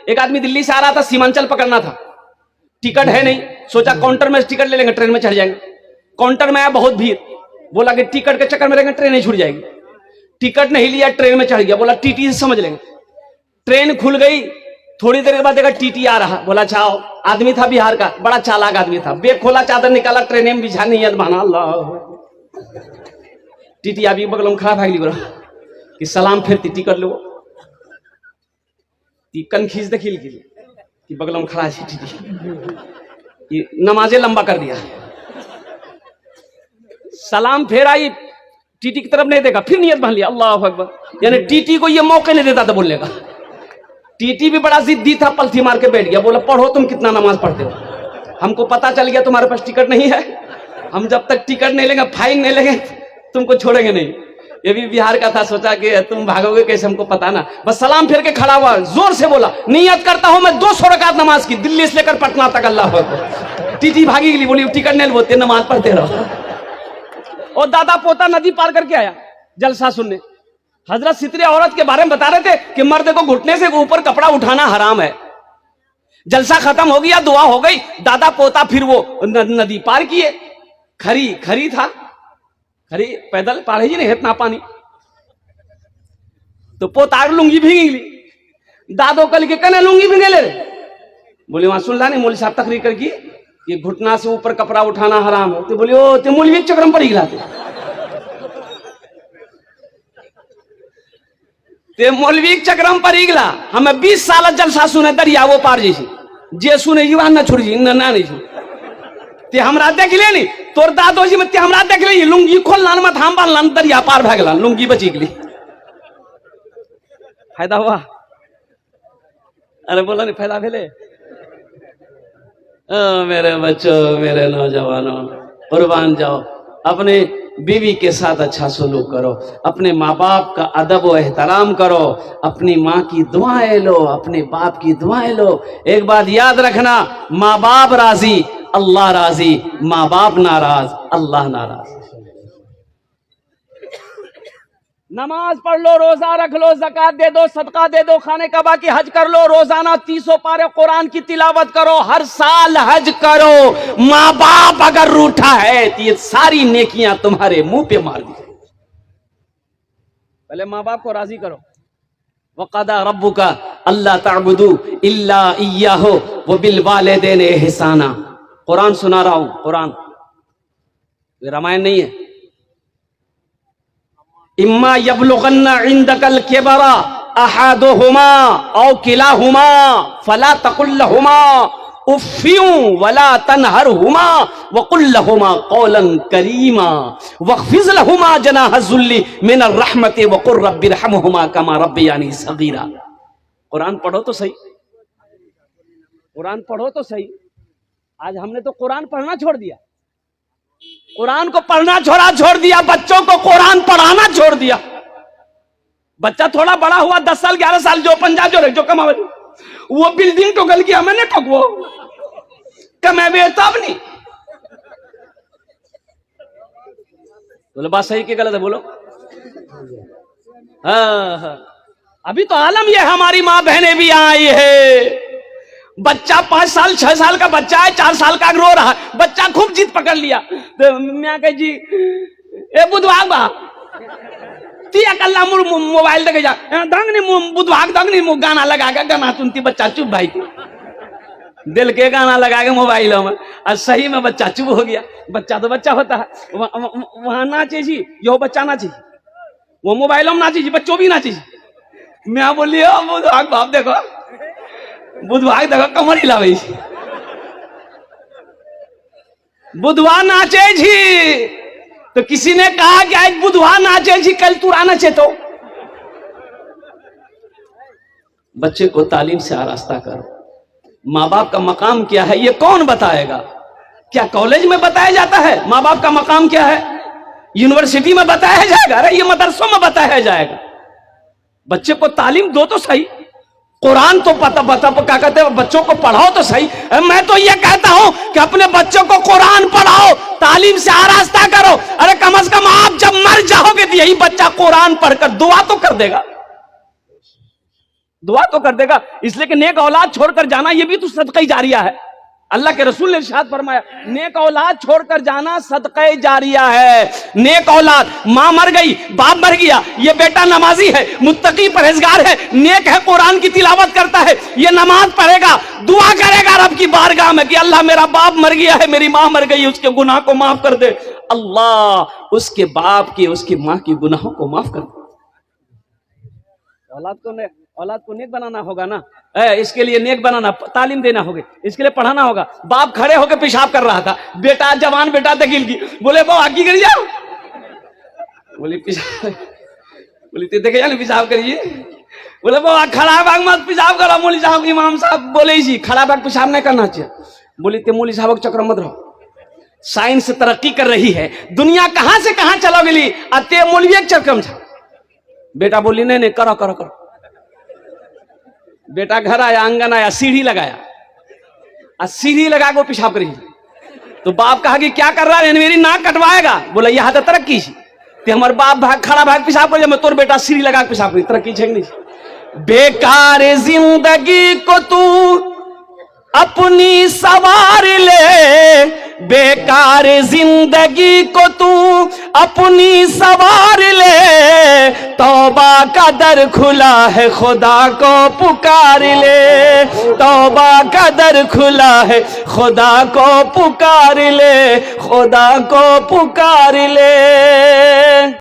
एक आदमी दिल्ली से आ रहा था, सीमांचल पकड़ना था, टिकट है नहीं, सोचा काउंटर में टिकट ले लेंगे, ट्रेन में चढ़ जाएंगे। काउंटर में आया बहुत भीड़, बोला कि टिकट के चक्कर में रहेंगे ट्रेन नहीं छूट जाएगी। टिकट नहीं लिया, ट्रेन में चढ़ गया, बोला टीटी से समझ लेंगे। ट्रेन खुल गई, थोड़ी देर के बाद देखा टीटी आ रहा, बोला चाओ। आदमी था बिहार का, बड़ा चालाक आदमी था, बेग खोला, चादर निकाला, ट्रेन में बिछा नहीं बना अल्लाह। टीटी अभी बगल में खड़ा भाग ली, बोला कि सलाम फिर टिकट लो, कन खींच दे खिल कि बगल में खड़ा है टीटी, नमाजे लंबा कर दिया। सलाम फेर आई, टीटी की तरफ नहीं देखा, फिर नियत बांध लिया अल्लाह अकबर। यानी टीटी को ये मौके नहीं देता था बोलने का। टीटी भी बड़ा जिद्दी था, पलथी मार के बैठ गया, बोला पढ़ो तुम कितना नमाज पढ़ते हो, हमको पता चल गया तुम्हारे पास टिकट नहीं है, हम जब तक टिकट नहीं लेंगे, फाइन नहीं लेंगे, तुमको छोड़ेंगे नहीं। ये भी बिहार का था, सोचा कि तुम भागोगे कैसे हमको पता ना। बस सलाम फिर के खड़ा हुआ, जोर से बोला नियत करता हूं मैं 200 रकात नमाज की, दिल्ली से लेकर पटना तक अल्लाह अकबर। टीटी भागी गई, बोली टिकट नहीं बोलते, नमाज पढ़ते रहो। और दादा पोता नदी पार करके आया जलसा सुनने। हजरत सितरे औरत के बारे में बता रहे थे कि मर्द को घुटने से ऊपर कपड़ा उठाना हराम है। जलसा खत्म हो गया, दुआ हो गई, दादा पोता फिर वो नदी पार किए। खरी था, खरी पैदल पार ही नहीं इतना पानी, तो पोता लुंगी भीगी ली। दादो कल के कने लुंगी भीगे ले रहे, बोले वहां सुन ला नहीं मौलवी साहब तकरीर कर की कि घुटना से ऊपर कपड़ा उठाना हराम है। तो बोले ओ ते मौलवी चक्रम पर गिलाते, ते मौलवी चक्रम पर गिला। हमें 20 साल जलसा सुने दरिया वो पार जैसी जे सुने जीवान ना छोड़ जी ना नहीं ते हमरा देख ले नहीं, तोर दादो जी मत हमरा देख ले, लुंगी खोल लान मत हम बाल लान दरिया पार भाग लान, लुंगी बची गई, फायदा हुआ। अरे बोला नहीं फायदा भेले। मेरे बच्चों, मेरे नौजवानों, कुर्बान जाओ, अपने बीवी के साथ अच्छा सलूक करो, अपने माँ बाप का अदब व एहतराम करो, अपनी माँ की दुआएं लो, अपने बाप की दुआएं लो। एक बात याद रखना, माँ बाप राजी अल्लाह राजी, माँ बाप नाराज अल्लाह नाराज। नमाज पढ़ लो, रोजा रख लो, ज़कात दे दो, सदका दे दो, खाने कबा की हज कर लो, रोजाना 300 पारे कुरान की तिलावत करो, हर साल हज करो। माँ बाप अगर रूठा है तो ये सारी नेकियां तुम्हारे मुंह पे मार दी। पहले माँ बाप को राजी करो। वक़दा रब्बुका अल्ला ताबुदू इल्ला इय्याहु व बिल वालिदैनि इहसाना। कुरान सुना रहा हूं, कुरान, रामायण नहीं है। इम्मा यबलुगन्ना इंदकल किबरा अहादुहुमा औ किलाहुमा फला तकुल लहुमा उफ्फियु वला तनहरहुमा वकुल लहुमा कौलन करीमा वख्फिज लहुमा जनाहज़ुल्ली मिनर रहमति वकुर रब्बिरहमहुमा कमा रब्बियानी सगीरा। कुरान पढ़ो तो सही, कुरान पढ़ो तो सही। आज हमने तो कुरान पढ़ना छोड़ दिया, कुरान को पढ़ना छोड़ दिया, बच्चों को कुरान पढ़ाना छोड़ दिया। बच्चा थोड़ा बड़ा हुआ, 10 साल 11 साल, जो पंजाब जो कमावे, वो बिल्डिंग ठोकल किया, मैंने ठोकवो कमावे तब नहीं। बोलो बात सही कि गलत है, बोलो। हाँ, अभी तो आलम ये हमारी माँ बहनें भी आई है। बच्चा 5 साल 6 साल का बच्चा है, 4 साल का रो रहा है, बच्चा खूब जिद पकड़ लिया, तो मैं कह जी ए बुधवार बा तिया कल्ला मोबाइल देखे जा दंगनी बुधवार दंगनी गाना लगा के गाना सुनती, बच्चा चुप भाई दिल के गाना लगा के मोबाइल में, और सही में बच्चा चुप हो गया। बच्चा तो बच्चा होता है, वहां नाचे जी, यो बच्चा नाचे, वो मोबाइलों में नाचे जी, बच्चों भी नाचे जी। मैं बोली बुधवार बाप देखो, बुधवार देखो कमर हिलावे, बुधवार नाचे जी। तो किसी ने कहा कि आज बुधवार नाचे जी, कल तू नाचे। तो बच्चे को तालीम से आरास्ता करो। माँ बाप का मकाम क्या है ये कौन बताएगा? क्या कॉलेज में बताया जाता है माँ बाप का मकाम क्या है? यूनिवर्सिटी में बताया जाएगा? अरे ये मदरसों में बताया जाएगा। बच्चे को तालीम दो तो सही, कुरान तो पता क्या कहते हैं, बच्चों को पढ़ाओ तो सही। मैं तो ये कहता हूं कि अपने बच्चों को कुरान पढ़ाओ, तालीम से आरास्ता करो। अरे कम से कम आप जब मर जाओगे तो यही बच्चा कुरान पढ़कर दुआ तो कर देगा। दुआ तो कर देगा। इसलिए कि नेक औलाद छोड़कर जाना ये भी तो सदका जारिया है। अल्लाह के रसूल ने इरशाद फरमाया, नेक औलाद छोड़कर जाना सदका जारिया है। नेक औलाद, मां मर गई, बाप मर गया, ये बेटा नमाजी है, मुत्तकी परहेजगार है, नेक है, कुरान की तिलावत करता है, ये नमाज पढ़ेगा, दुआ करेगा रब की बारगाह में कि अल्लाह मेरा बाप मर गया है, मेरी मां मर गई, उसके गुनाह को माफ कर दे। अल्लाह उसके बाप के, उसकी मां की गुनाहों को माफ कर दे। औलाद को नेक बनाना होगा ना, इसके लिए नेक बनाना, तालीम देना होगा, इसके लिए पढ़ाना होगा। बाप खड़े होकर पेशाब कर रहा था, बेटा जवान बेटा दखिल की बोले बाबा आगे करिए, बोली पेशाब, बोली देखे जाने पेशाब करिए, बोले बाबा खड़ा भाग मत पेशाब करो, मौली साहब इमाम साहब बोले जी खड़ा भाग पेशाब नहीं करना चाहिए। बोली ते मौली साहब चक्र मत रहो, साइंस तरक्की कर रही है, दुनिया कहां से कहां चलो गई, अते मौलवी चक्र। बेटा बोली नहीं नहीं करो करो करो। बेटा घर आया, आंगन आया, सीढ़ी लगाया, सीढ़ी लगा के पेशाब करी। तो बाप कहा कि क्या कर रहा है, मेरी नाक कटवाएगा। बोला यह तो तरक्की ते हमारे बाप भाग खड़ा भाग पेशाब कर, मैं तोर बेटा सीढ़ी लगा के पेशाब करी, तरक्की छे नहीं। बेकार जिंदगी को तू अपनी सवार ले, बेकार जिंदगी को तू अपनी सवार ले, तौबा का दर खुला है खुदा को पुकार ले, तौबा का दर खुला है खुदा को पुकार ले, खुदा को पुकार ले।